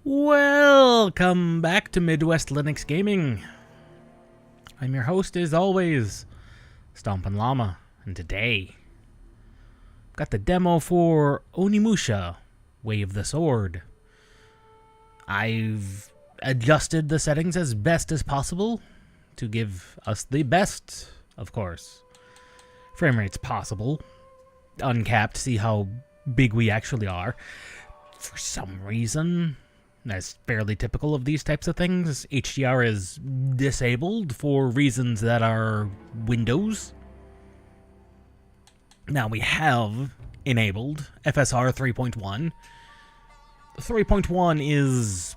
Welcome back to Midwest Linux Gaming. I'm your host, as always, Stompin' Llama, and today I've got the demo for Onimusha, Way of the Sword. I've adjusted the settings as best as possible to give us the best, of course, frame rates possible. Uncapped, see how big we actually are. For some reason, as fairly typical of these types of things, HDR is disabled for reasons that are Windows. Now we have enabled FSR 3.1. 3.1 is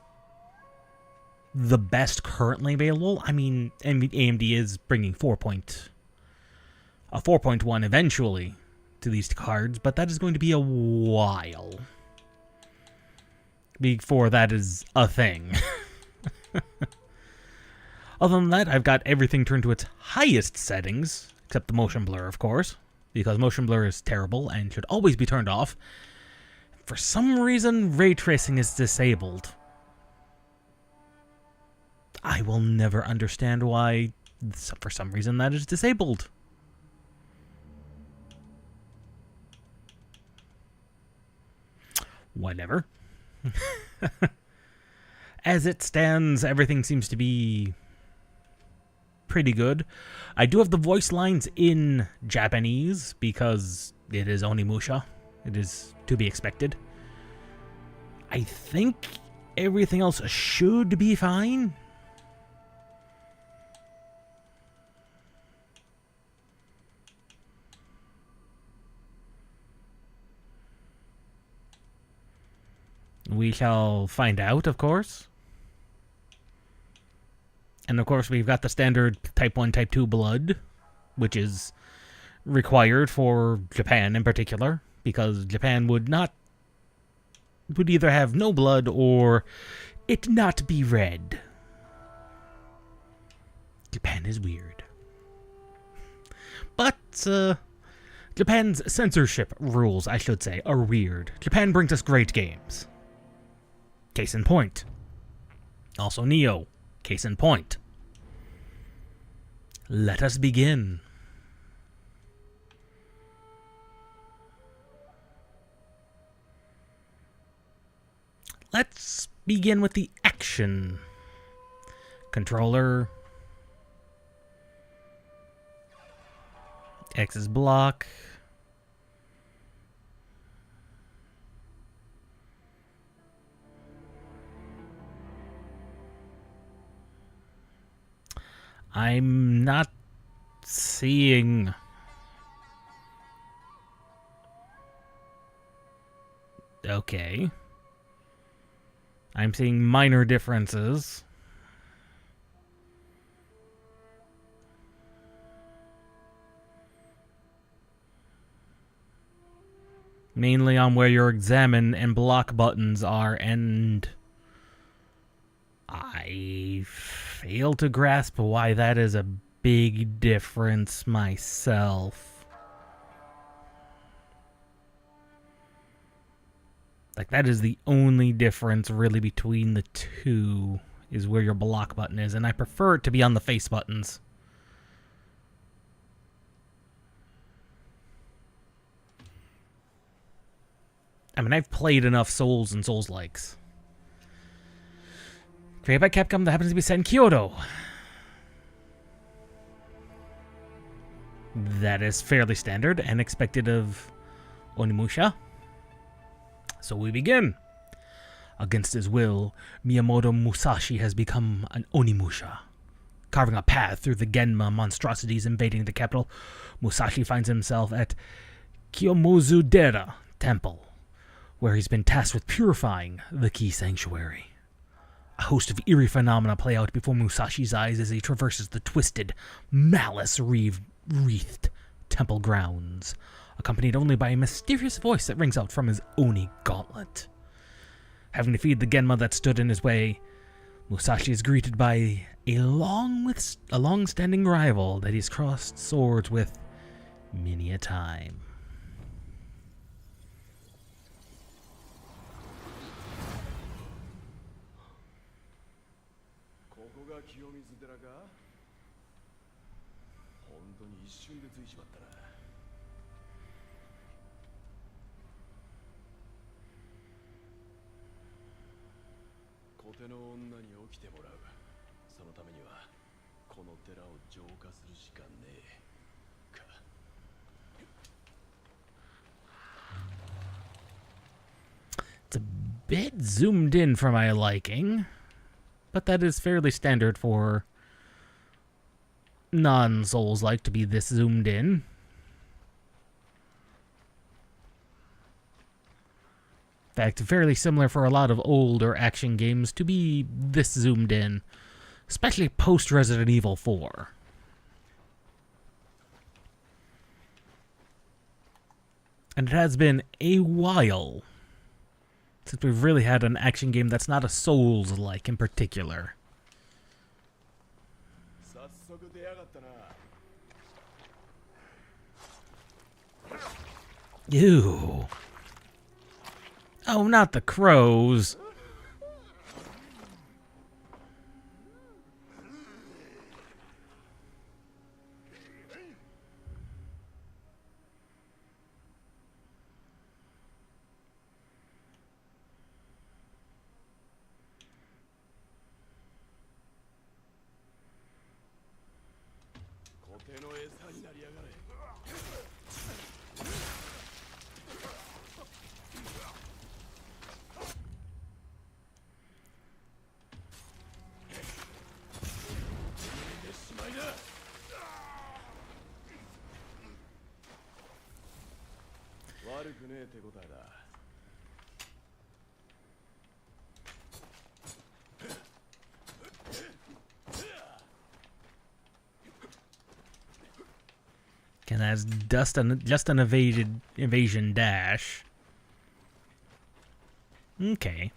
the best currently available. I mean, AMD is bringing 4.1 eventually to these cards, but that is going to be a while before that is a thing. Other than that, I've got everything turned to its highest settings, except the motion blur, of course, because motion blur is terrible and should always be turned off. For some reason, ray tracing is disabled. I will never understand why, for some reason, that is disabled. Whatever. As it stands, everything seems to be pretty good. I do have the voice lines in Japanese because it is Onimusha. It is to be expected. I think everything else should be fine. We shall find out, of course. And of course, we've got the standard Type 1, Type 2 blood, which is required for Japan in particular, because Japan would either have no blood or it not be red. Japan is weird. But, Japan's censorship rules, I should say, are weird. Japan brings us great games. Case in point. Also Neo. Case in point. Let us begin. Let's begin with the action. Controller. X is block. I'm not seeing... Okay. I'm seeing minor differences. Mainly on where your examine and block buttons are, and I fail to grasp why that is a big difference myself. Like, that is the only difference really between the two, is where your block button is, and I prefer it to be on the face buttons. I mean, I've played enough Souls and Souls-likes. Created by Capcom that happens to be set in Kyoto. That is fairly standard and expected of Onimusha. So we begin. Against his will, Miyamoto Musashi has become an Onimusha. Carving a path through the Genma monstrosities invading the capital, Musashi finds himself at Kiyomizu-dera Temple, where he's been tasked with purifying the key sanctuary. A host of eerie phenomena play out before Musashi's eyes as he traverses the twisted, malice-wreathed temple grounds, accompanied only by a mysterious voice that rings out from his Oni gauntlet. Having defeated the Genma that stood in his way, Musashi is greeted by a long-standing rival that he's crossed swords with many a time. It's a bit zoomed in for my liking, but that is fairly standard for non-Souls-like to be this zoomed in. In fact, fairly similar for a lot of older action games to be this zoomed in, especially post-Resident Evil 4. And it has been a while since we've really had an action game that's not a Souls-like in particular. Ew. Oh, not the crows. And that's just an evasion dash. Okay.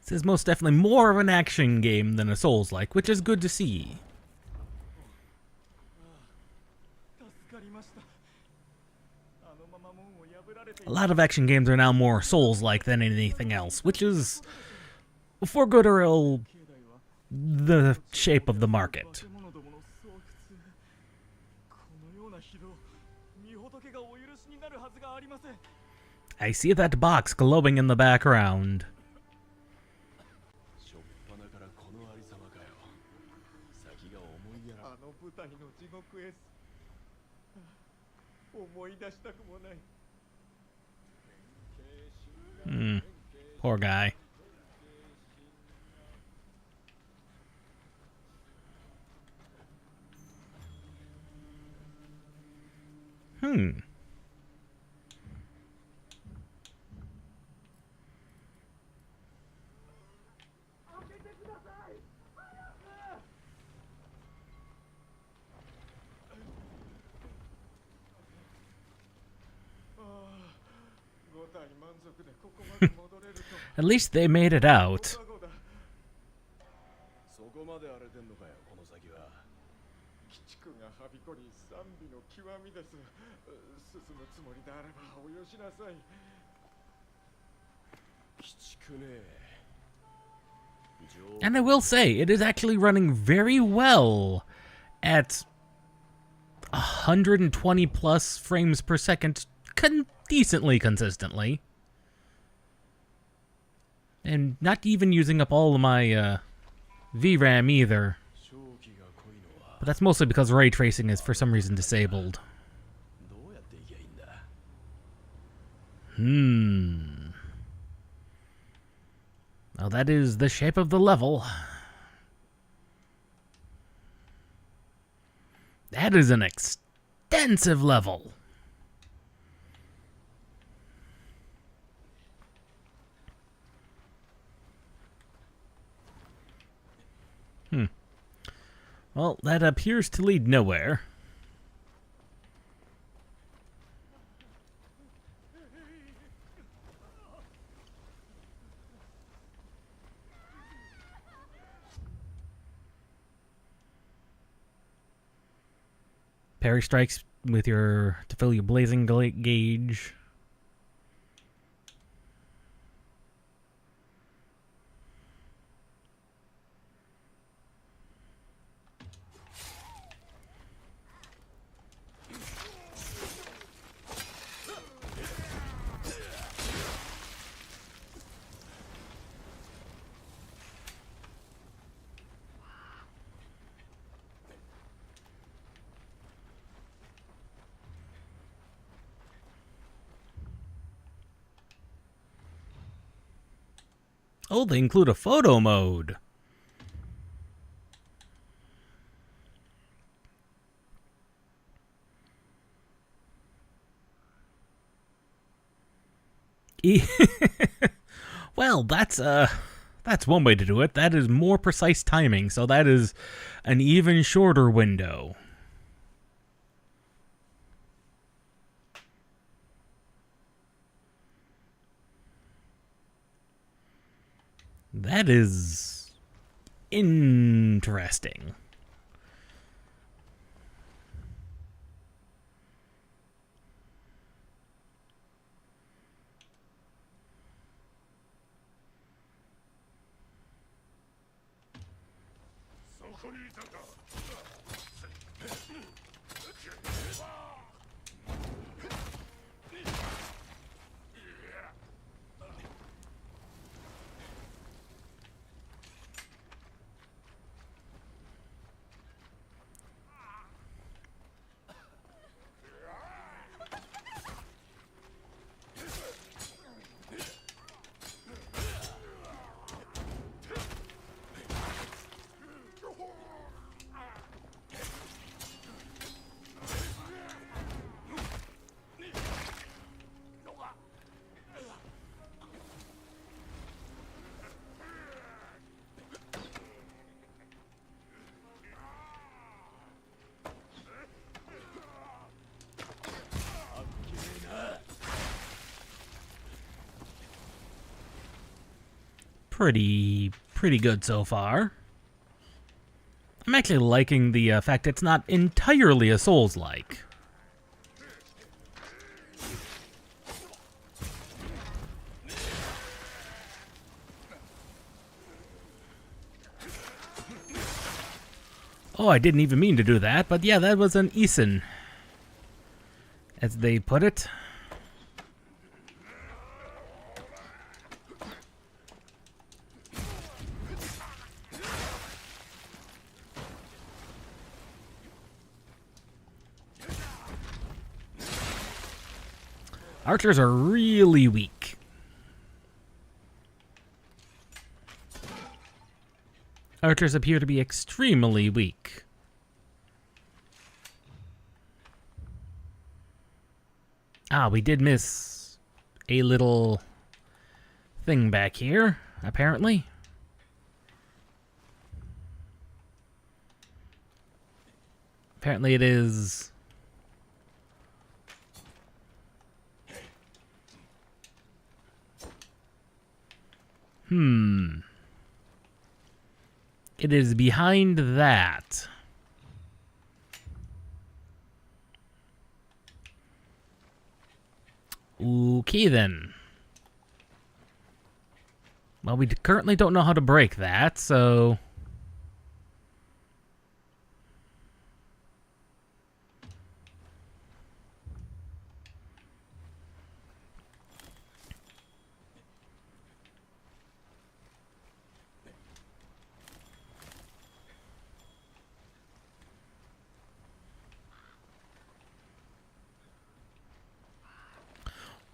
This is most definitely more of an action game than a Souls-like, which is good to see. A lot of action games are now more Souls-like than anything else, which is, for good or ill, the shape of the market. I see that box glowing in the background. Poor guy. At least they made it out. And I will say, it is actually running very well at 120 plus frames per second decently consistently. And not even using up all of my VRAM either. But that's mostly because ray tracing is for some reason disabled. Well, that is the shape of the level. That is an extensive level. Well, that appears to lead nowhere. Parry strikes with to fill your blazing gauge. Oh, they include a photo mode. Well, that's one way to do it. That is more precise timing, so that is an even shorter window. That is interesting. Pretty good so far. I'm actually liking the fact it's not entirely a Souls-like. Oh, I didn't even mean to do that, but yeah, that was an Isen, as they put it. Archers are really weak. Archers appear to be extremely weak. Ah, we did miss a little thing back here, apparently. Apparently it is... It is behind that. Okay, then. Well, we currently don't know how to break that, so...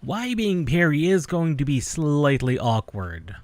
Why being parry is going to be slightly awkward.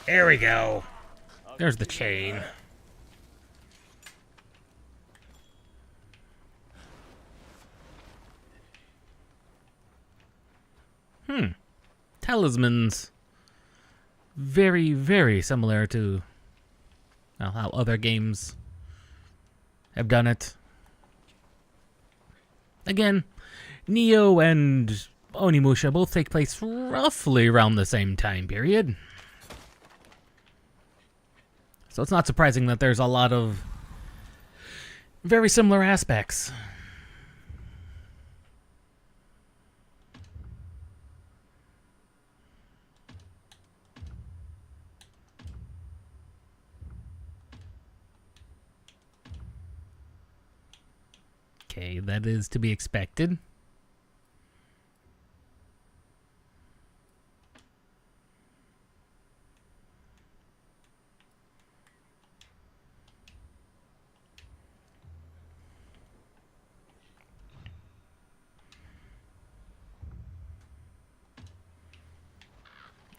There we go. There's the chain. Talismans. Very, very similar to how other games have done it. Again, Neo and Onimusha both take place roughly around the same time period. So it's not surprising that there's a lot of very similar aspects. Okay, that is to be expected.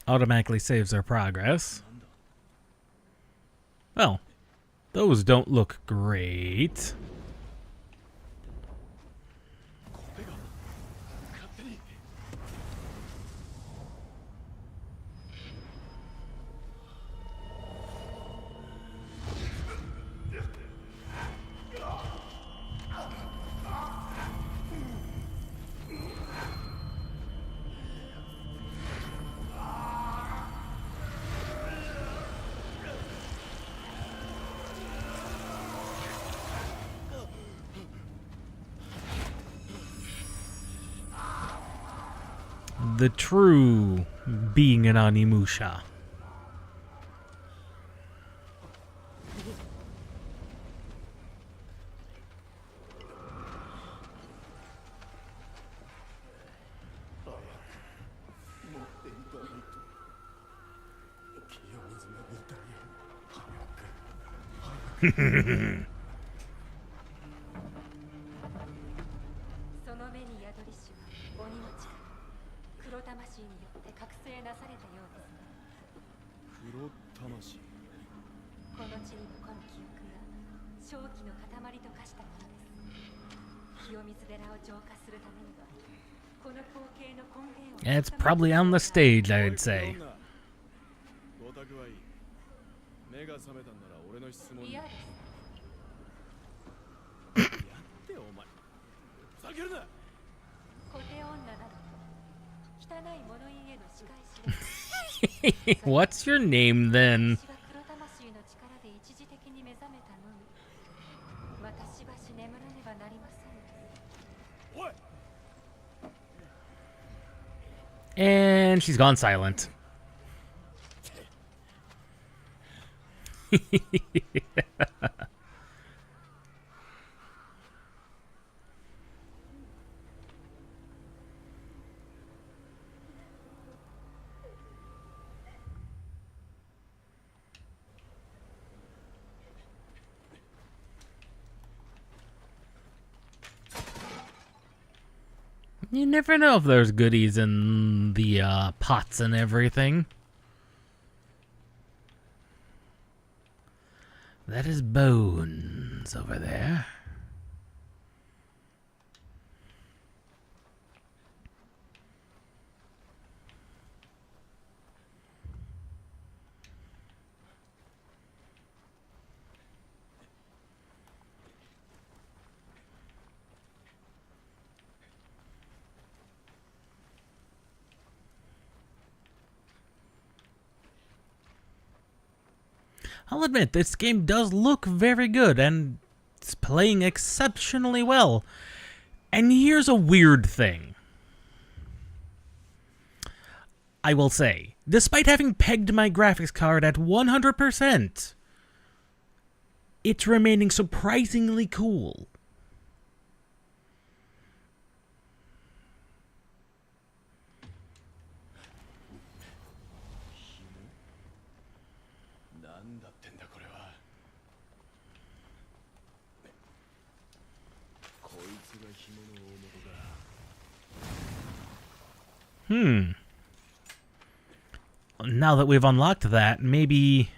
Automatically saves our progress. Well, those don't look great. The true being an Onimusha. It's probably on the stage, I'd say. What's your name then? And she's gone silent. You never know if there's goodies in the pots and everything. That is bones over there. I'll admit, this game does look very good, and it's playing exceptionally well. And here's a weird thing. I will say, despite having pegged my graphics card at 100%, it's remaining surprisingly cool. Now that we've unlocked that, maybe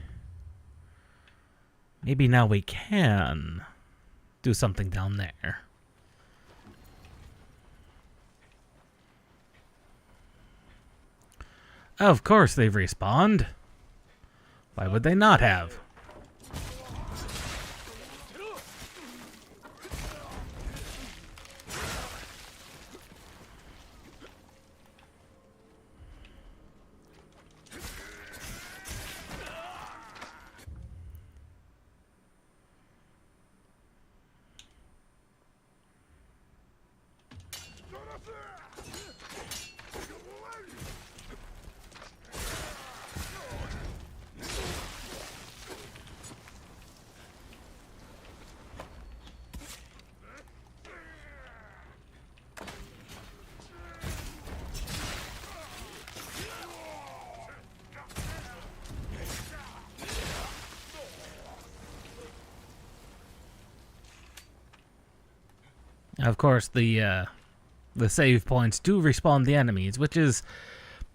now we can do something down there. Of course they've respawned. Why would they not have? Of course, the save points do respawn the enemies, which is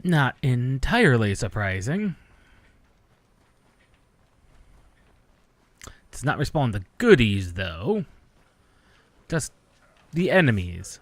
not entirely surprising. It does not respawn the goodies, though. Just the enemies.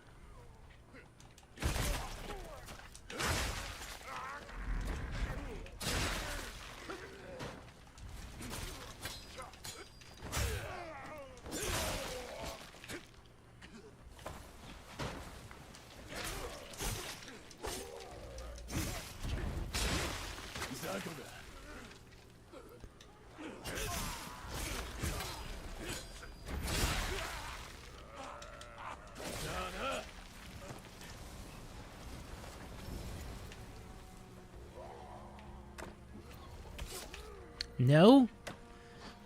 No?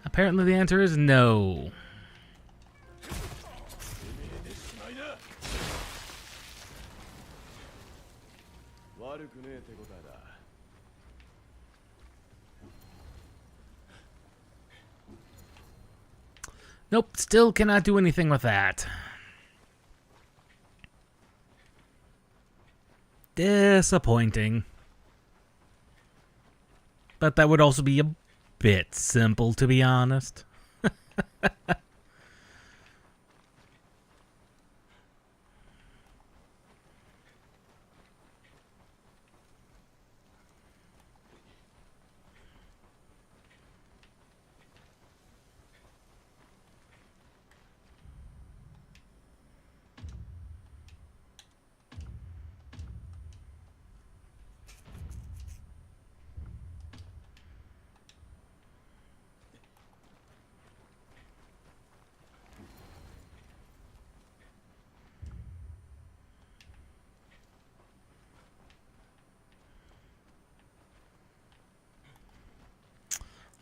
Apparently the answer is no. Nope, still cannot do anything with that. Disappointing. But that would also be a bit simple, to be honest.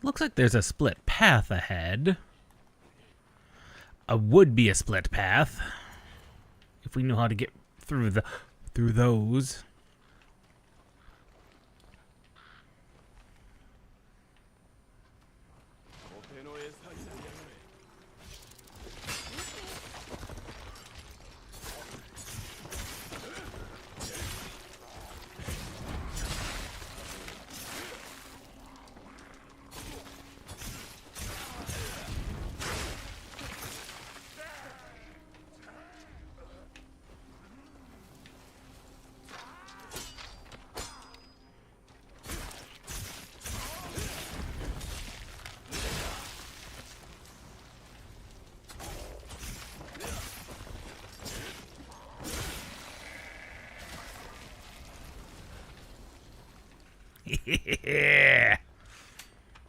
Looks like there's a split path ahead. Would be a split path if we knew how to get through those.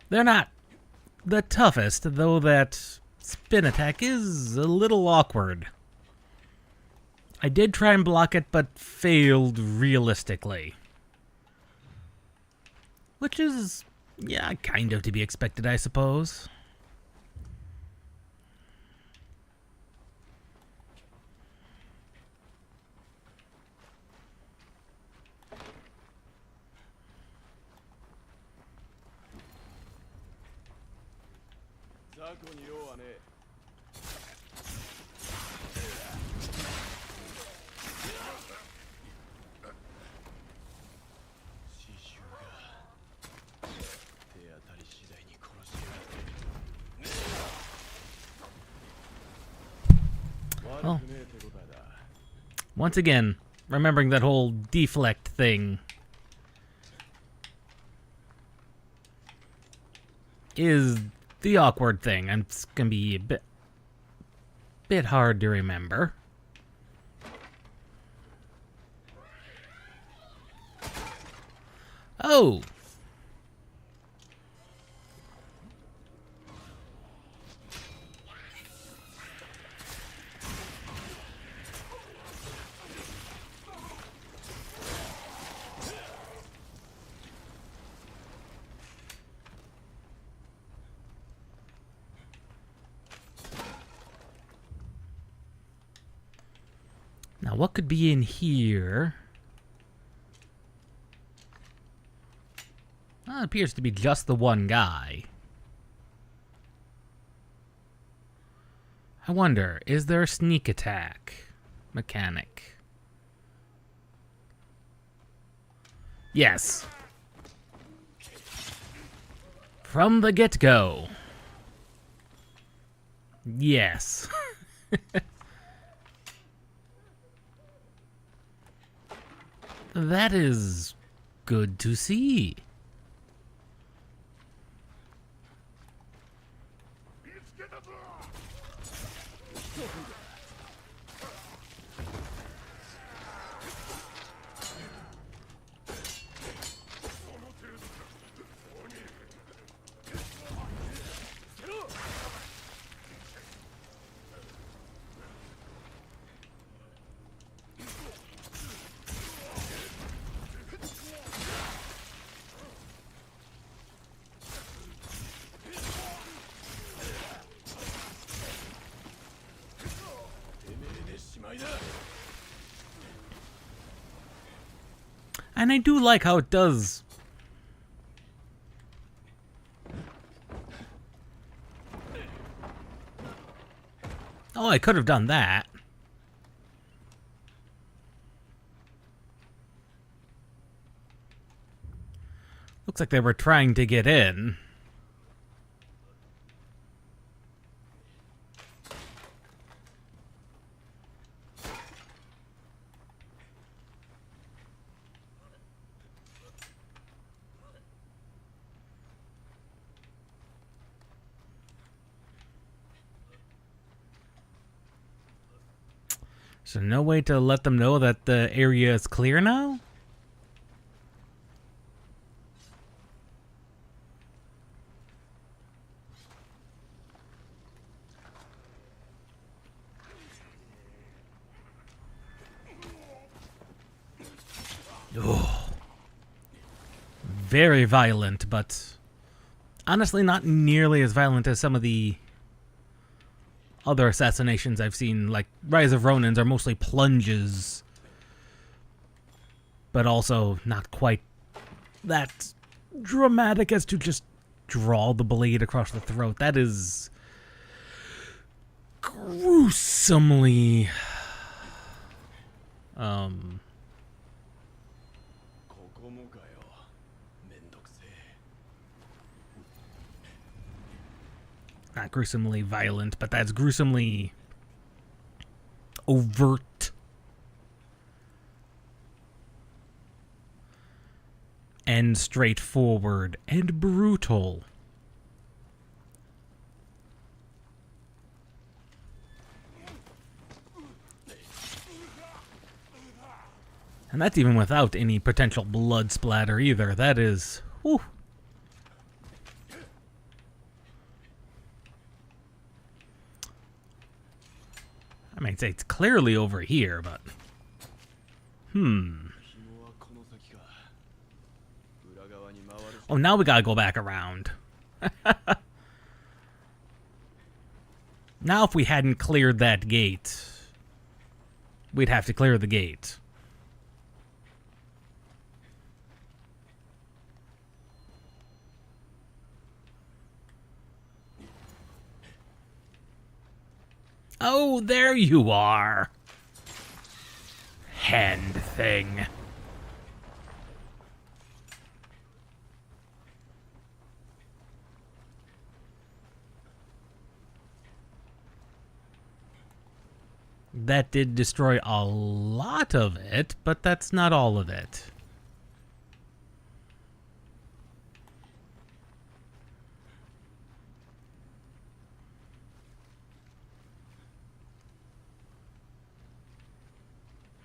They're not the toughest, though that spin attack is a little awkward. I did try and block it, but failed realistically. Which is, yeah, kind of to be expected, I suppose. Well, once again, remembering that whole deflect thing is the awkward thing, and it's gonna be a bit hard to remember. Oh! Now, what could be in here? Well, it appears to be just the one guy. I wonder, is there a sneak attack mechanic? Yes. From the get-go. Yes. That is good to see. And I do like how it does. Oh, I could have done that. Looks like they were trying to get in. So no way to let them know that the area is clear now? Oh. Very violent, but honestly not nearly as violent as some of the other assassinations I've seen. Like Rise of Ronins are mostly plunges, but also not quite that dramatic as to just draw the blade across the throat. That is gruesomely not gruesomely violent, but that's gruesomely overt and straightforward and brutal. And that's even without any potential blood splatter either. That is... whew. I mean, it's clearly over here, but... Oh, now we gotta go back around. Now if we hadn't cleared that gate, we'd have to clear the gate. Oh, there you are. Hand thing. That did destroy a lot of it, but that's not all of it.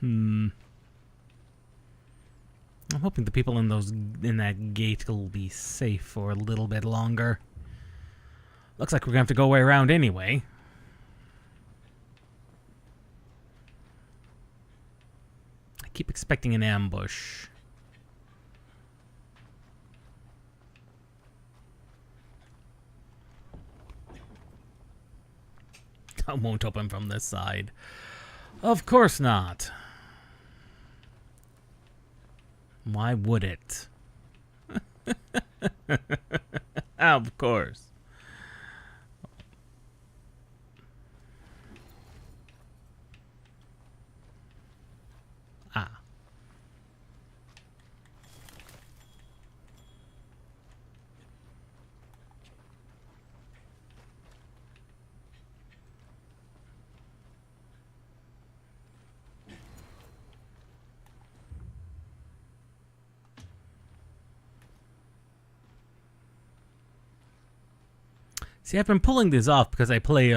I'm hoping the people in that gate will be safe for a little bit longer. Looks like we're gonna have to go way around anyway. I keep expecting an ambush. I won't open from this side. Of course not. Why would it? Of course. Ah. See, I've been pulling these off because I play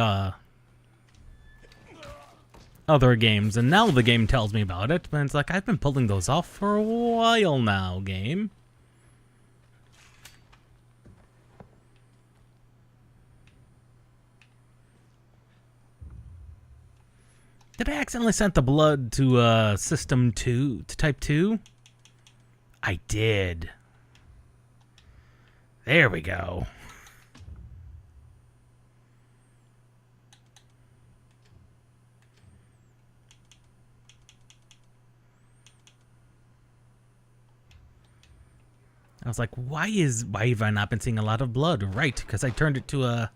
other games, and now the game tells me about it, but it's like, I've been pulling those off for a while now, game. Did I accidentally send the blood to System 2, to Type 2? I did. There we go. I was like, why have I not been seeing a lot of blood? Right, because I turned it to a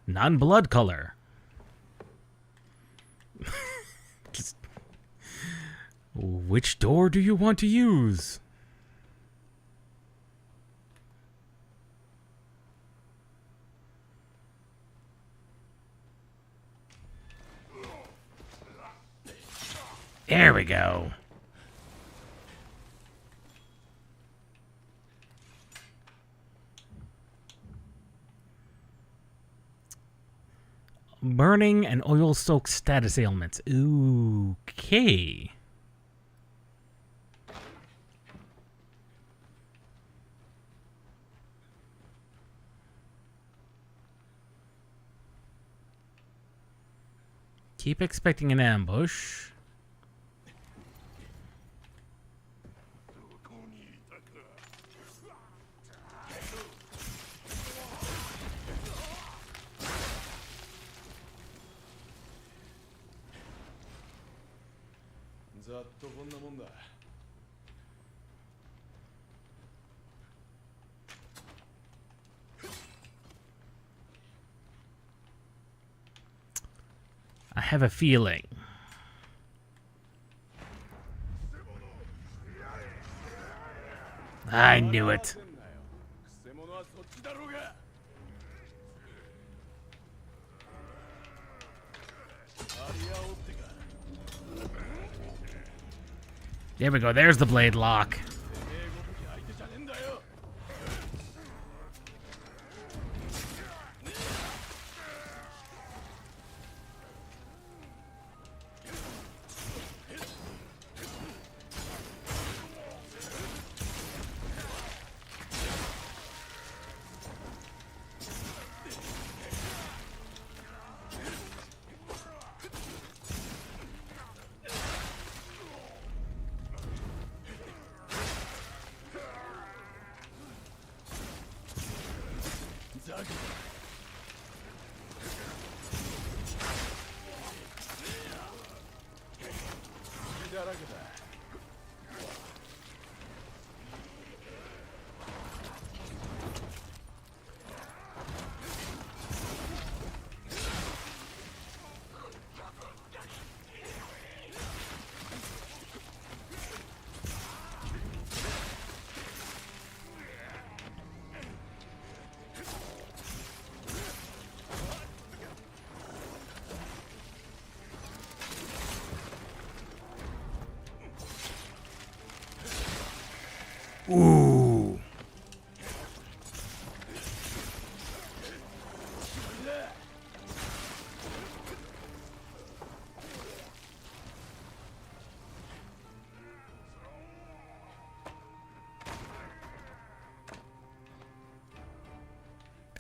non-blood color. Just, which door do you want to use? There we go. Burning and oil-soaked status ailments. Okay. Keep expecting an ambush. I have a feeling. I knew it. There we go. There's the blade lock. Ooh.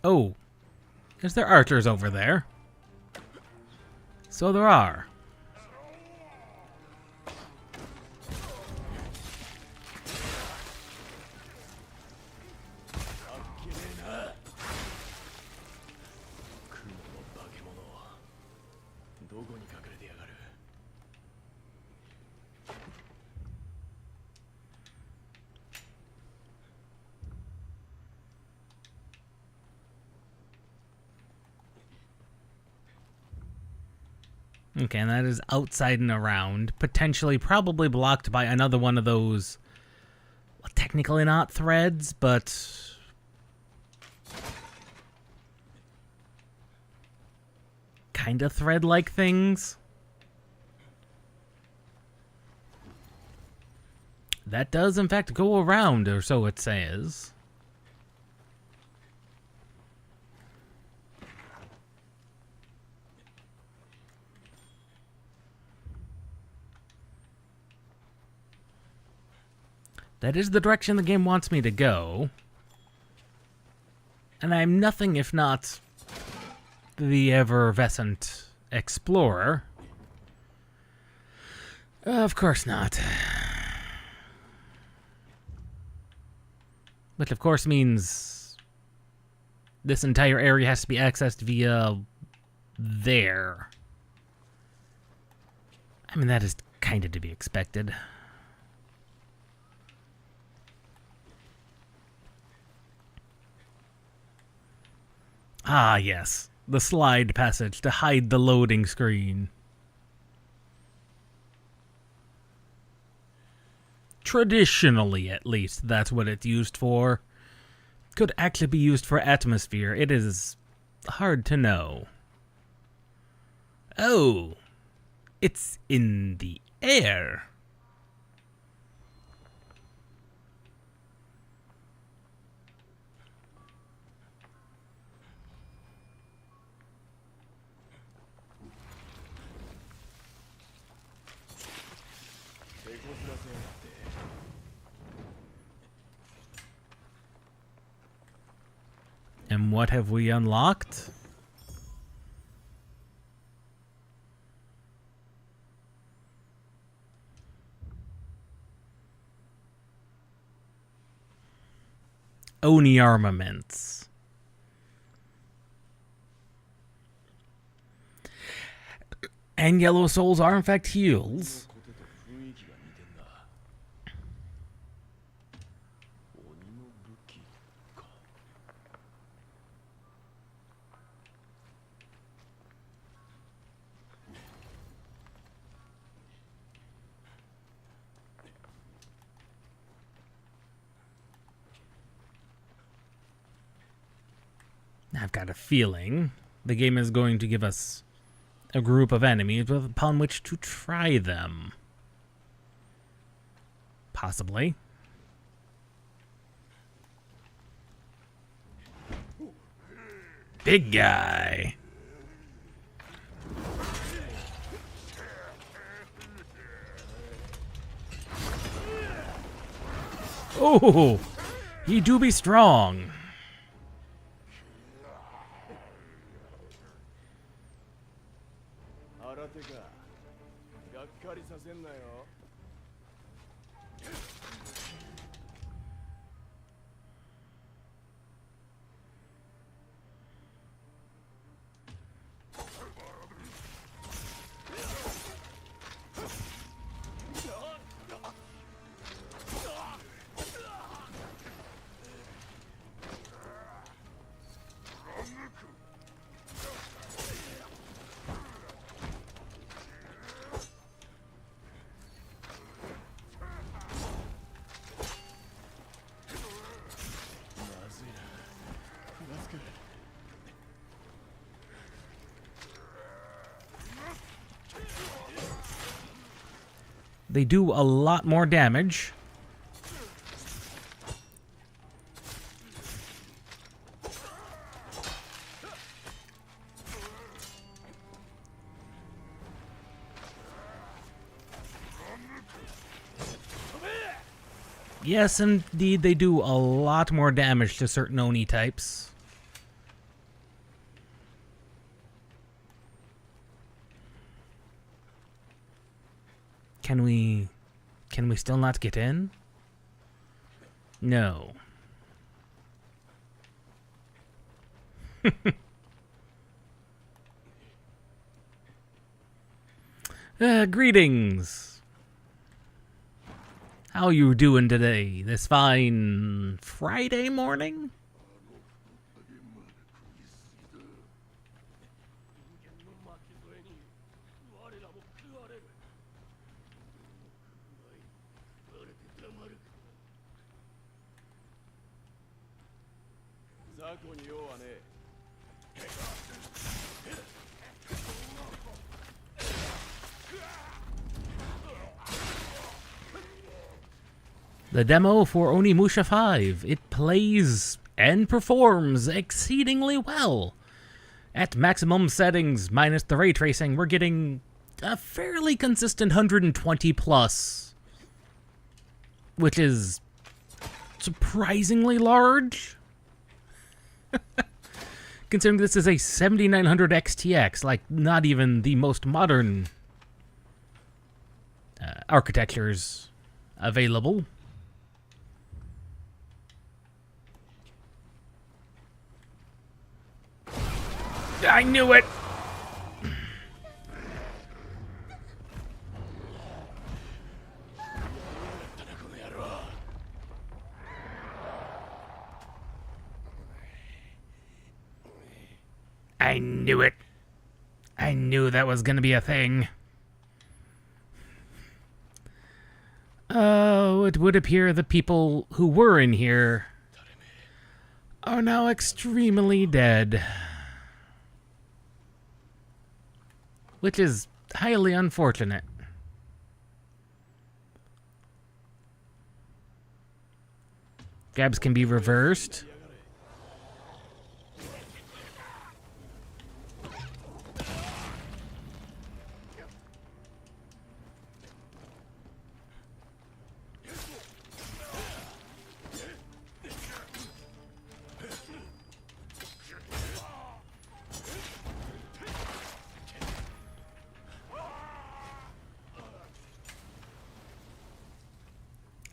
Oh. Is there archers over there? So there are. Okay, and that is outside and around. Potentially, probably blocked by another one of those, well, technically not threads, but kind of thread-like things. That does, in fact, go around, or so it says. That is the direction the game wants me to go. And I'm nothing if not the effervescent explorer. Of course not. Which of course means this entire area has to be accessed via there. I mean, that is kind of to be expected. Ah, yes. The slide passage to hide the loading screen. Traditionally, at least, that's what it's used for. Could actually be used for atmosphere. It is hard to know. Oh, it's in the air. And what have we unlocked? Oni armaments. And yellow souls are in fact heals. I've got a feeling the game is going to give us a group of enemies upon which to try them. Possibly. Big guy. Oh, he do be strong. They do a lot more damage. Yes, indeed, they do a lot more damage to certain Oni types. Can we still not get in? No. Greetings. How you doing today? This fine Friday morning? The demo for Onimusha 5. It plays and performs exceedingly well. At maximum settings, minus the ray tracing, we're getting a fairly consistent 120 plus, which is surprisingly large. Considering this is a 7900 XTX, like not even the most modern architectures available. I knew it! I knew it. I knew that was gonna be a thing. Oh, it would appear the people who were in here are now extremely dead. Which is highly unfortunate. Gabs can be reversed.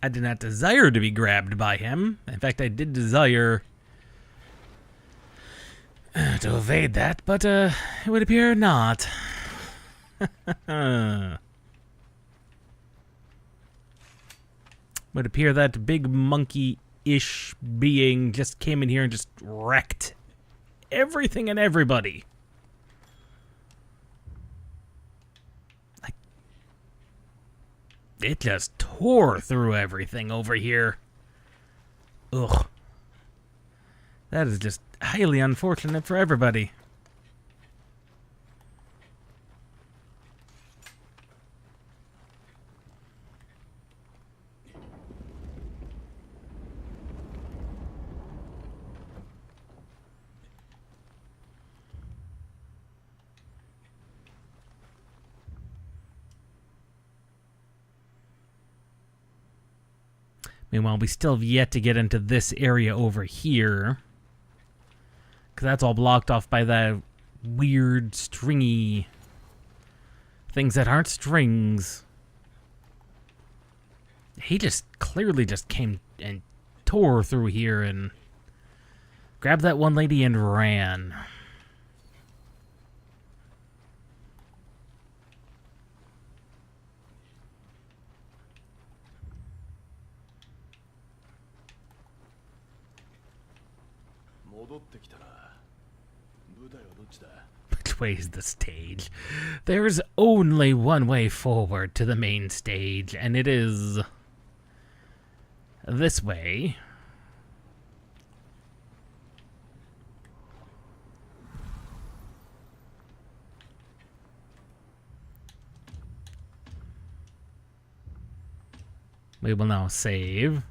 I did not desire to be grabbed by him. In fact, I did desire to evade that, but it would appear not. Would appear that big monkey-ish being just came in here and just wrecked everything and everybody. It just tore through everything over here. Ugh. That is just highly unfortunate for everybody. Meanwhile, we still have yet to get into this area over here, because that's all blocked off by the weird, stringy things that aren't strings. He just clearly just came and tore through here and grabbed that one lady and ran. Which way is the stage? There's only one way forward to the main stage, and it is this way. We will now save.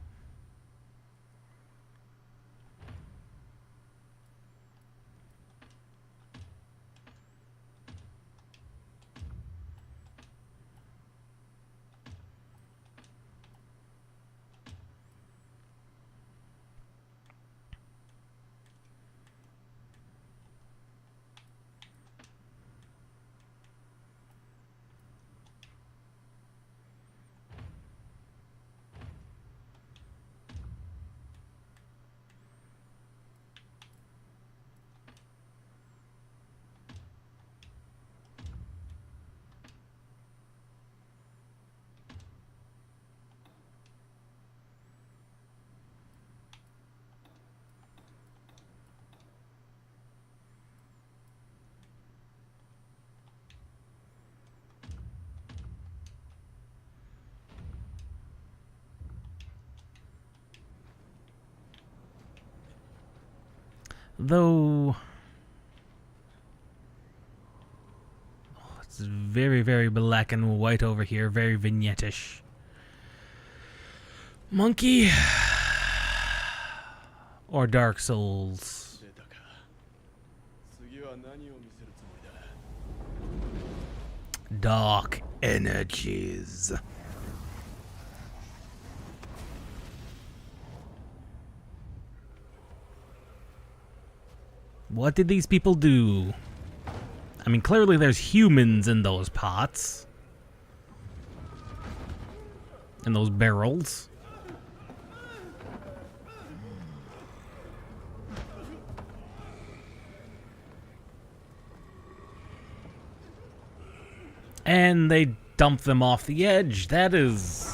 Though it's very, very black and white over here, very vignette-ish. Monkey or Dark Souls? Dark energies. What did these people do? I mean, clearly there's humans in those pots. In those barrels. And they dump them off the edge. That is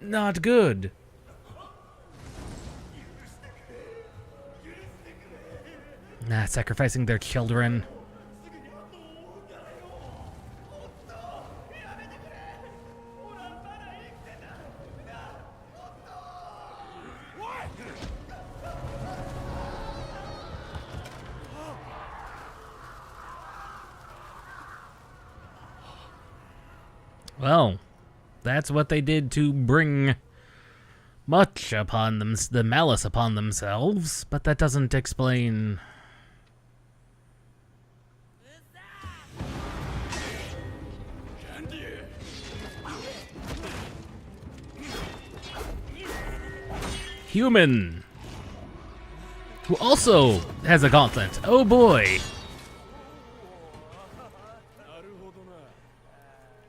not good. Sacrificing their children. Well, that's what they did to bring much upon them, the malice upon themselves, but that doesn't explain. Human, who also has a gauntlet. Oh boy.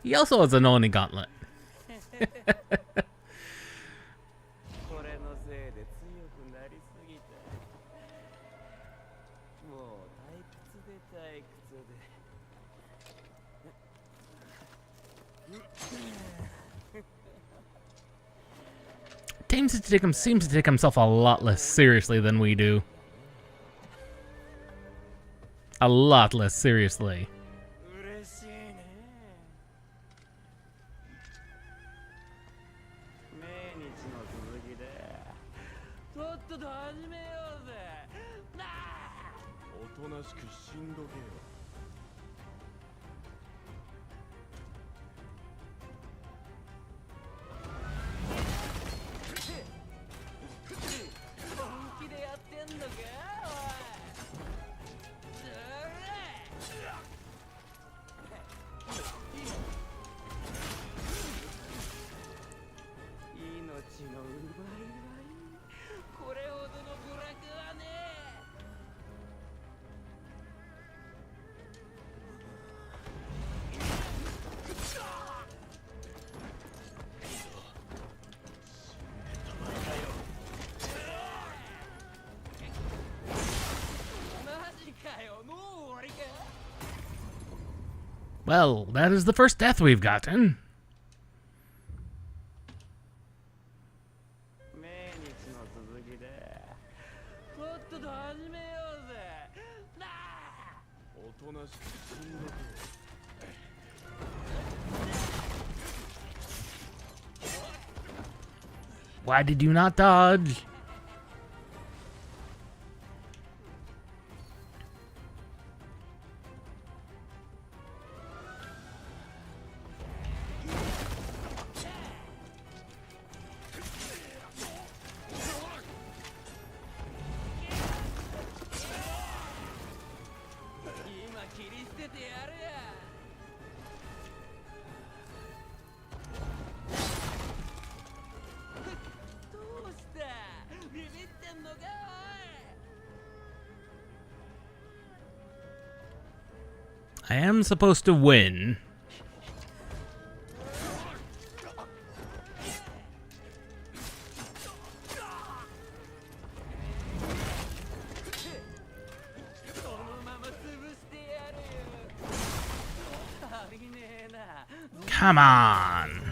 He also has an Oni gauntlet. Seems to take himself a lot less seriously than we do. A lot less seriously. Well, that is the first death we've gotten. Why did you not dodge? I am supposed to win. Come on.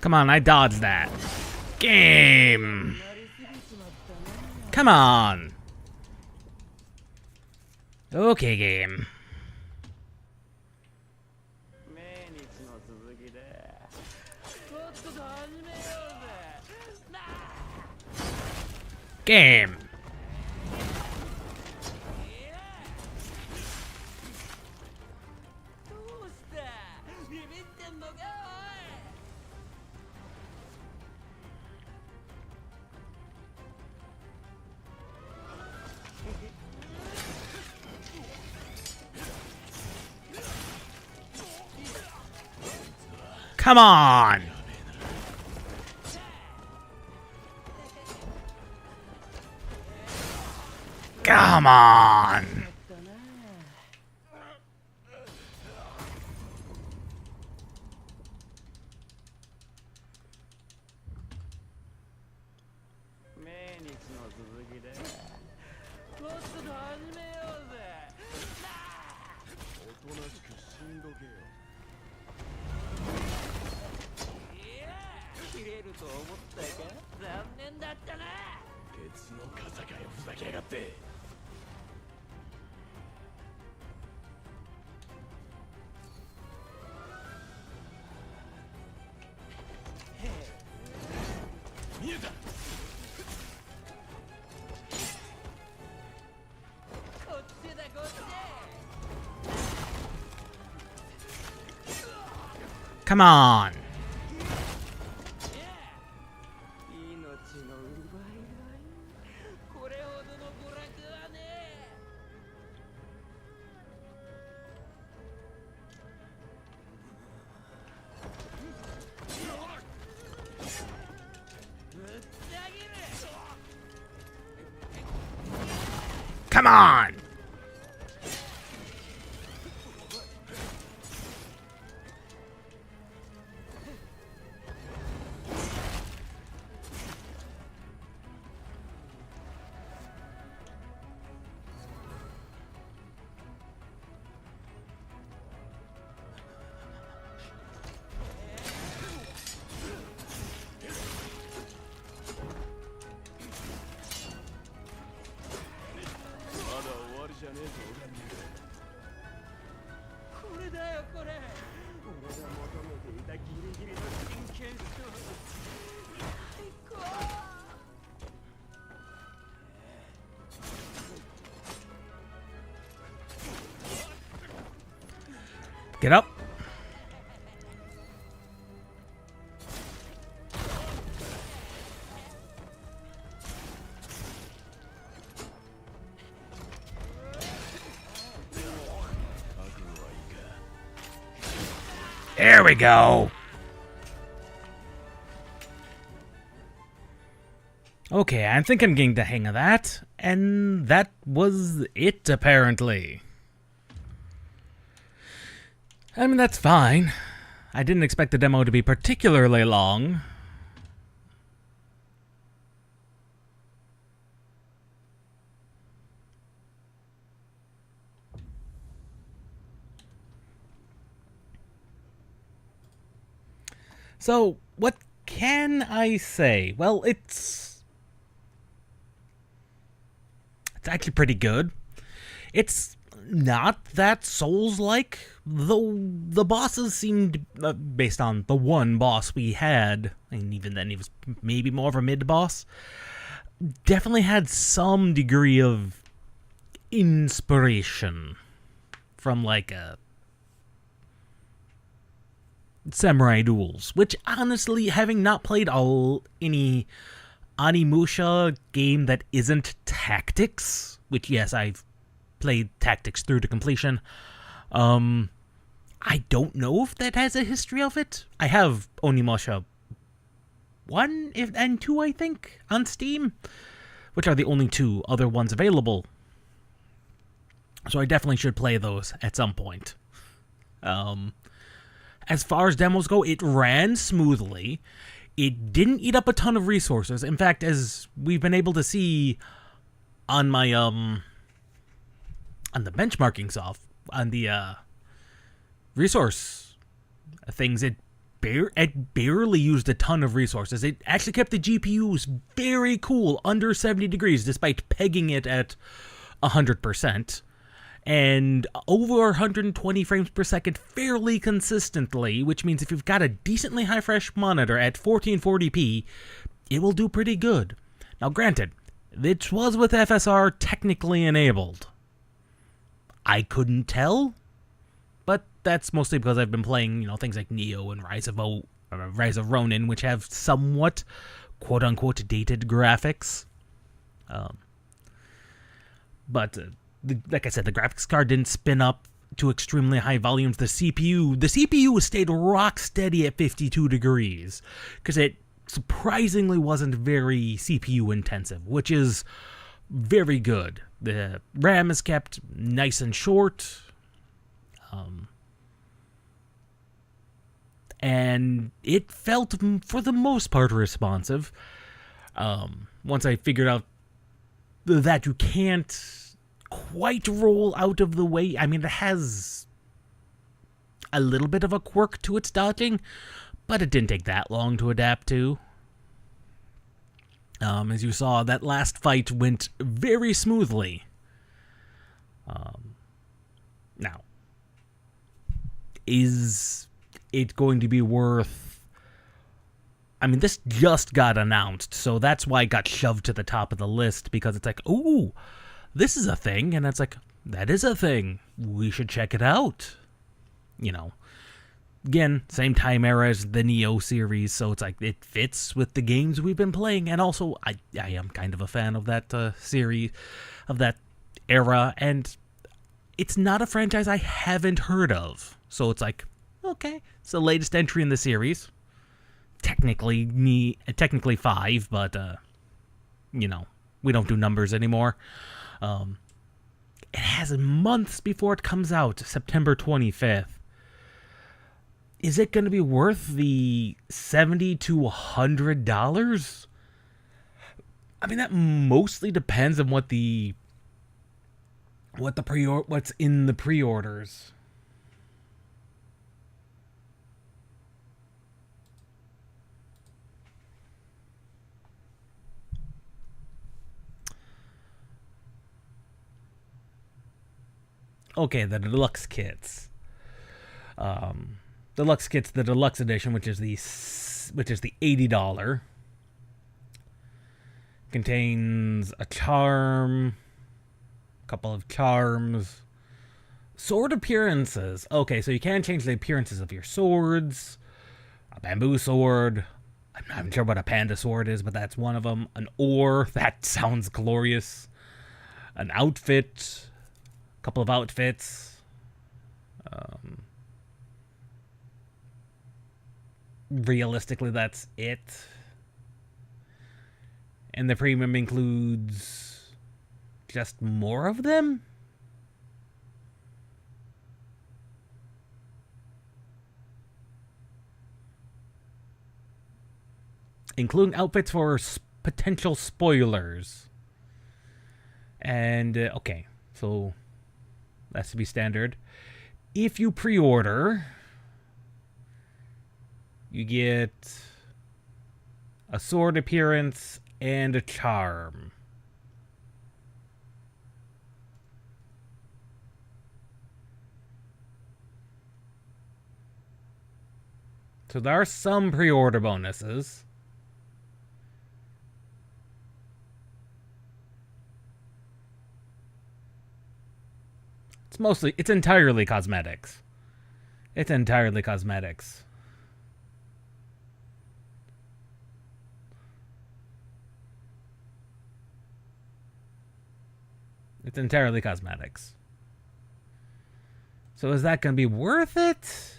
Come on, I dodged that. Game! Come on! Okay, game. Game! Come on! Come on! Come on! Come on! Get up. There we go. Okay, I think I'm getting the hang of that. And that was it, apparently. I mean, that's fine. I didn't expect the demo to be particularly long. So, what can I say? Well, it's It's actually pretty good. It's not that Souls-like, though the bosses seemed, based on the one boss we had, and even then he was maybe more of a mid-boss, definitely had some degree of inspiration from, like, a samurai duels, which honestly, having not played any Onimusha game that isn't tactics, which yes, I've played tactics through to completion, I don't know if that has a history of it. I have Onimusha 1 and 2, I think, on Steam, which are the only two other ones available. So I definitely should play those at some point. As far as demos go, it ran smoothly. It didn't eat up a ton of resources. In fact, as we've been able to see on my on the benchmarking on the resource things, it barely used a ton of resources. It actually kept the GPUs very cool, under 70 degrees, despite pegging it at 100%. And over 120 frames per second fairly consistently, which means if you've got a decently high refresh monitor at 1440p, it will do pretty good. Now granted, it was with FSR technically enabled. I couldn't tell, but that's mostly because I've been playing, things like Neo and Rise of Ronin, which have somewhat quote-unquote dated graphics. But like I said, the graphics card didn't spin up to extremely high volumes. The CPU stayed rock steady at 52 degrees because it surprisingly wasn't very CPU intensive, which is very good. The RAM is kept nice and short, and it felt for the most part responsive. Once I figured out that you can't quite roll out of the way. I mean, it has a little bit of a quirk to its dodging, but it didn't take that long to adapt to. As you saw, that last fight went very smoothly. Now, is it going to be worth... I mean, this just got announced, so that's why it got shoved to the top of the list, because it's like, ooh, this is a thing, and it's like, that is a thing. We should check it out. Again, same time era as the Neo series, so it's like, it fits with the games we've been playing, and also, I am kind of a fan of that series, of that era, and it's not a franchise I haven't heard of. So it's like, okay, it's the latest entry in the series. Technically 5, but, we don't do numbers anymore. It has months before it comes out, September 25th. Is it going to be worth the $70 to $100? I mean, that mostly depends on what's in the pre-orders. Okay, the deluxe kits. Deluxe kits, the deluxe edition, which is the $80, contains a charm, a couple of charms, sword appearances. Okay, so you can change the appearances of your swords. A bamboo sword. I'm not even sure what a panda sword is, but that's one of them. An ore. That sounds glorious. An outfit. Couple of outfits. Realistically, that's it. And the premium includes just more of them? Including outfits for potential spoilers. And, okay, so that's to be standard. If you pre-order, you get a sword appearance and a charm. So there are some pre-order bonuses. It's entirely cosmetics. It's entirely cosmetics. It's entirely cosmetics. So is that going to be worth it?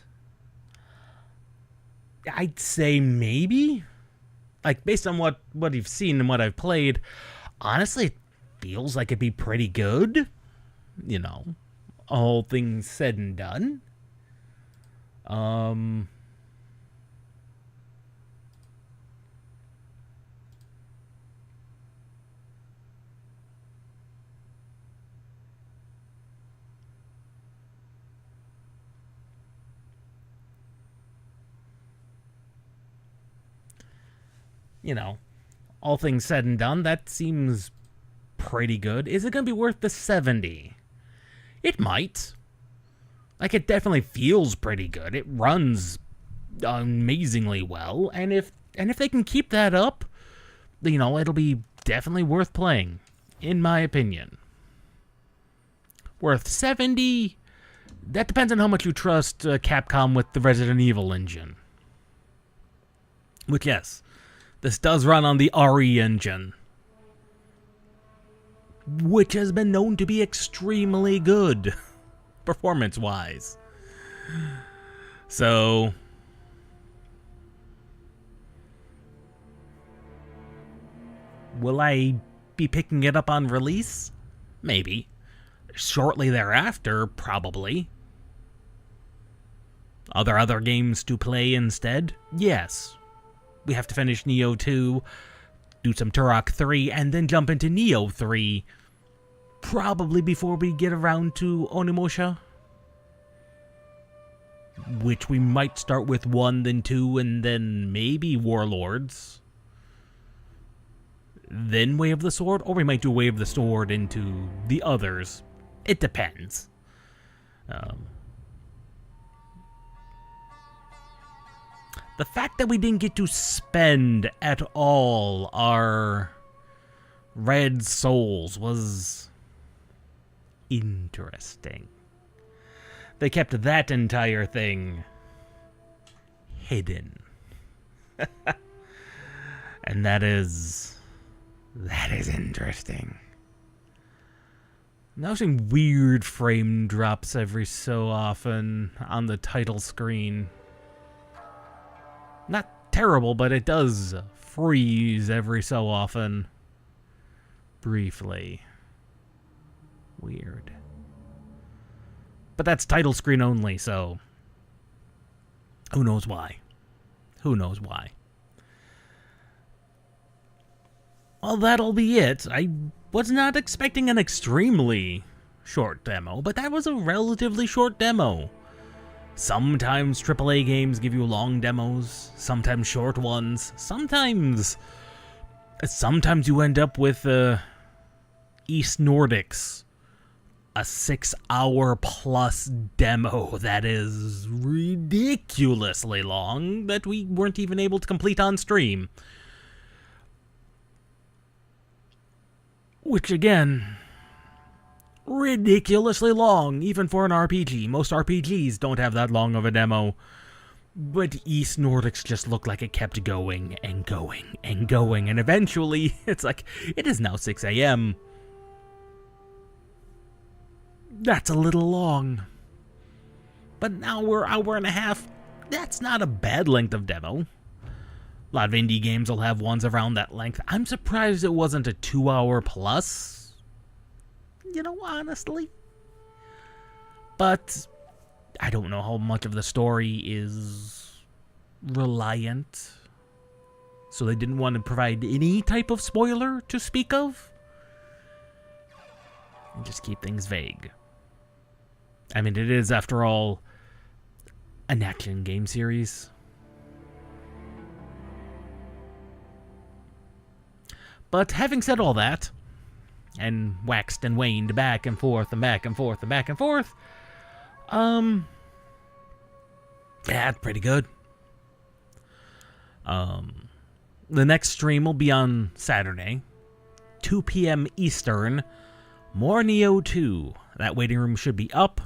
I'd say maybe. Like, based on what you've seen and what I've played, honestly, it feels like it'd be pretty good. You know, all things said and done. You know, all things said and done, that seems pretty good. Is it going to be worth the $70? It might. Like, it definitely feels pretty good. It runs amazingly well, and if they can keep that up, you know, it'll be definitely worth playing, in my opinion. Worth 70? That depends on how much you trust Capcom with the Resident Evil engine. Which, yes, this does run on the RE engine, which has been known to be extremely good, performance-wise. So, will I be picking it up on release? Maybe. Shortly thereafter, probably. Are there other games to play instead? Yes. We have to finish Nioh 2, do some Turok 3, and then jump into Nioh 3, probably before we get around to Onimusha. Which we might start with 1, then 2, and then maybe Warlords. Then Way of the Sword, or we might do Way of the Sword into the others. It depends. The fact that we didn't get to spend at all our red souls was interesting. They kept that entire thing hidden. And that is interesting. I'm noticing weird frame drops every so often on the title screen. Not terrible, but it does freeze every so often. Briefly. Weird. But that's title screen only, so who knows why? Who knows why? Well, that'll be it. I was not expecting an extremely short demo, but that was a relatively short demo. Sometimes AAA games give you long demos, sometimes short ones, sometimes you end up with East Nordics, a 6-hour plus demo that is ridiculously long that we weren't even able to complete on stream. Which again, ridiculously long, even for an RPG. Most RPGs don't have that long of a demo. But East Nordics just looked like it kept going and going and going. And eventually, it's like, it is now 6 a.m. That's a little long. But an hour and a half, that's not a bad length of demo. A lot of indie games will have ones around that length. I'm surprised it wasn't a 2-hour plus. You know, honestly. But I don't know how much of the story is reliant. So they didn't want to provide any type of spoiler to speak of. And just keep things vague. I mean, it is, after all, an action game series. But having said all that, and waxed and waned back and forth and back and forth and back and forth, yeah, pretty good. The next stream will be on Saturday, 2 p.m. Eastern. More Neo 2. That waiting room should be up.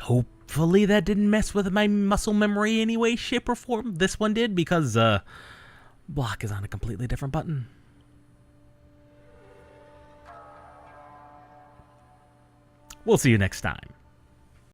Hopefully that didn't mess with my muscle memory any way, shape, or form. This one did, because block is on a completely different button. We'll see you next time.